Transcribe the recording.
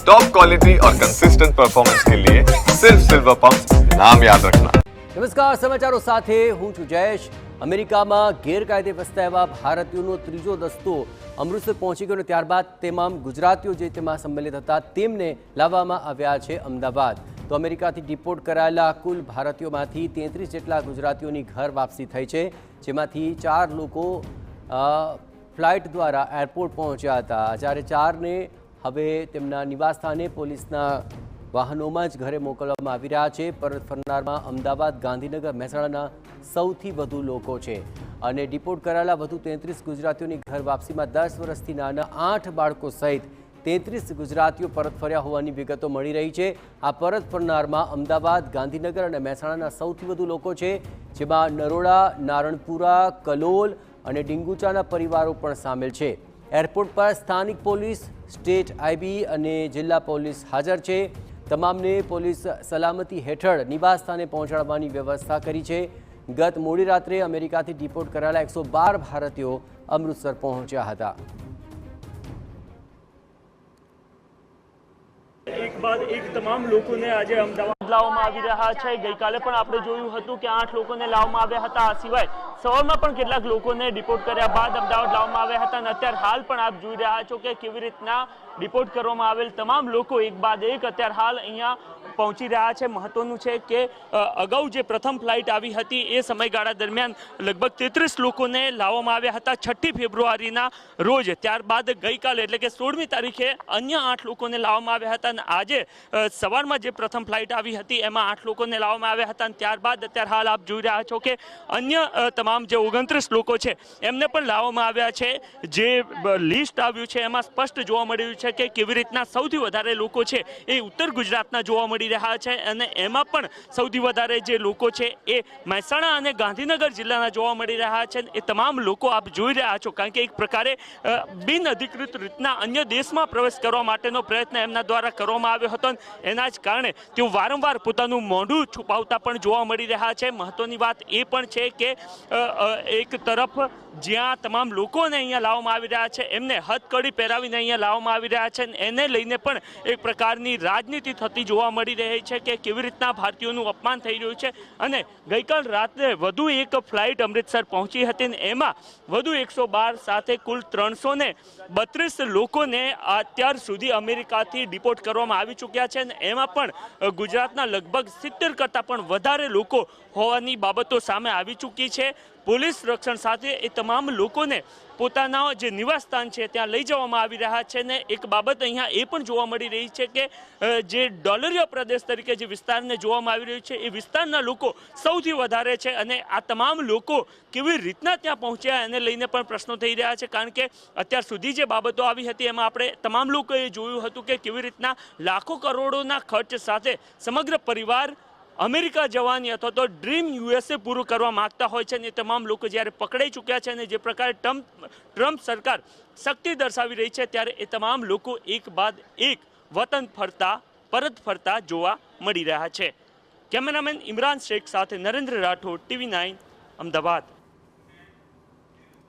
Top quality और consistent performance के लिए सिर्फ सिल्वर पंप नाम याद रखना। નમસ્કાર, સમાચારો સાથે હું છું જયેશ। અમેરિકામાં ગેરકાયદે વસતા એવા ભારતીયોનો ત્રીજો દસ્તો અમૃતસર પહોંચી ગયો અને ત્યારબાદ તમામ ગુજરાતીઓ જે તેમાં સંમેલિત હતા તેમને લાવવામાં આવ્યા છે અમદાવાદ। તો અમેરિકાથી ડિપોર્ટ કરાયેલા કુલ ભારતીયોમાંથી 33 જેટલા ગુજરાતીઓની ઘર વાપસી થઈ છે, જેમાંથી 4 લોકો ફ્લાઇટ દ્વારા એરપોર્ટ પહોંચ્યા હતા, જ્યારે 4ને હવે તેમના નિવાસસ્થાને પોલીસના વાહનોમાં જ ઘરે મોકલવામાં આવી રહ્યા છે। પરત ફરનારમાં અમદાવાદ, ગાંધીનગર, મહેસાણાના સૌથી વધુ લોકો છે અને ડિપોર્ટ કરાયેલા વધુ 33 ગુજરાતીઓની ઘર વાપસીમાં 10 વર્ષથી નાના 8 બાળકો સહિત 33 ગુજરાતીઓ પરત ફર્યા હોવાની વિગતો મળી રહી છે। આ પરત ફરનારમાં અમદાવાદ, ગાંધીનગર અને મહેસાણાના સૌથી વધુ લોકો છે, જેમાં નરોડા, નારણપુરા, કલોલ અને ડીંગુચાના પરિવારો પણ સામેલ છે। એરપોર્ટ પર સ્થાનિક પોલીસ, સ્ટેટ આઈબી અને જિલ્લા પોલીસ હાજર છે। તમામને પોલીસ સલામતી હેઠળ નિવાસસ્થાને પહોંચાડવાની વ્યવસ્થા કરી છે। ગત મોડી રાત્રે અમેરિકાથી ડિપોર્ટ કરાયેલા 112 ભારતીયો અમૃતસર પહોંચ્યા હતા। એક બાદ એક તમામ લોકોને આજે અમદાવાદ લાવવામાં આવી રહ્યા છે। ગઈકાલે પણ આપણે જોયું હતું કે 8 લોકોને લાવવામાં આવ્યા હતા। આ સિવાય સવારમાં પણ કેટલાક લોકોને ડિપોર્ટ કર્યા બાદ અમદાવાદ લાવવામાં આવ્યા હતા અને અત્યારે હાલ પણ આપ જોઈ રહ્યા છો કે કેવી રીતના ડિપોર્ટ કરવામાં આવેલ તમામ લોકો એક બાદ એક અત્યારે હાલ અહીંયા પહોંચી રહ્યા છે। મહત્વનું છે કે અગાઉ જે પ્રથમ ફ્લાઇટ આવી હતી એ સમયગાળા દરમિયાન લગભગ 33 લોકોને લાવવામાં આવ્યા હતા 6 ફેબ્રુઆરીના રોજ। ત્યારબાદ ગઈકાલે એટલે કે 16મી તારીખે અન્ય 8 લોકોને લાવવામાં આવ્યા હતા અને આજે સવારમાં જે પ્રથમ ફ્લાઇટ આવી હતી એમાં 8 લોકોને લાવવામાં આવ્યા હતા અને ત્યારબાદ અત્યારે હાલ આપ જોઈ રહ્યા છો કે અન્ય તમામ જે 29 લોકો છે એમને પણ લાવવામાં આવ્યા છે। જે લિસ્ટ આવ્યું છે એમાં સ્પષ્ટ જોવા મળ્યું છે કે કેવી રીતના સૌથી વધારે લોકો છે એ ઉત્તર ગુજરાતના જોવા મળી રહ્યા છે અને એમાં પણ સૌથી વધારે જે લોકો છે એ મહેસાણા અને ગાંધીનગર જિલ્લાના જોવા મળી રહ્યા છે। એ તમામ લોકો આપ જોઈ રહ્યા છો, કારણ કે એક પ્રકારે બિન અધિકૃત રીતના અન્ય દેશમાં પ્રવેશ કરવા માટેનો પ્રયત્ન એમના દ્વારા કરવામાં આવ્યો હતો, એના જ કારણે તેઓ વારંવાર પોતાનું મોઢું છુપાવતા પણ જોવા મળી રહ્યા છે। મહત્વની વાત એ પણ છે કે એક તરફ જ્યાં તમામ લોકોને અહીંયા લાવવામાં આવી રહ્યા છે એમને હથકડી પહેરાવીને અહીંયા લાવવામાં આવી રહ્યા છે, એને લઈને પણ એક પ્રકારની રાજનીતિ થતી જોવા મળી રહી છે કે કેવી રીતના ભારતીયોનું અપમાન થઈ રહ્યું છે। અને ગઈકાલ રાત્રે વધુ એક ફ્લાઇટ અમૃતસર પહોંચી હતી અને એમાં વધુ 112 સાથે કુલ 332 લોકોને અત્યાર સુધી અમેરિકાથી ડિપોર્ટ કરવામાં આવી ચૂક્યા છે અને એમાં પણ ગુજરાતના લગભગ 70 કરતાં પણ વધારે લોકો હોવાની બાબતો સામે આવી ચૂકી છે। પોલીસ રક્ષણ સાથે એ તમામ લોકોને પોતાના જે નિવાસસ્થાન છે ત્યાં લઈ જવામાં આવી રહ્યા છે ને એક બાબત અહીંયા એ પણ જોવા મળી રહી છે કે જે ડોલરિયા પ્રદેશ તરીકે જે વિસ્તારને જોવામાં આવી રહ્યું છે એ વિસ્તારના લોકો સૌથી વધારે છે અને આ તમામ લોકો કેવી રીતના ત્યાં પહોંચ્યા એને લઈને પણ પ્રશ્નો થઈ રહ્યા છે, કારણ કે અત્યાર સુધી જે બાબતો આવી હતી એમાં આપણે તમામ લોકોએ જોયું હતું કે કેવી રીતના લાખો કરોડોના ખર્ચ સાથે સમગ્ર પરિવાર અમેરિકા જવાની અથવા તો ડ્રીમ યુએસએ પૂરું કરવા માંગતા હોય છે અને તમામ લોકો જ્યારે પકડાઈ ચૂક્યા છે અને જે પ્રકારે ટ્રમ્પ સરકાર શક્તિ દર્શાવી રહી છે ત્યારે એ તમામ લોકો એક બાદ એક વતન પરત ફરતા જોવા મળી રહ્યા છે। કેમેરામેન ઇમરાન શેખ સાથે નરેન્દ્ર રાઠોડ, TV9 અમદાવાદ।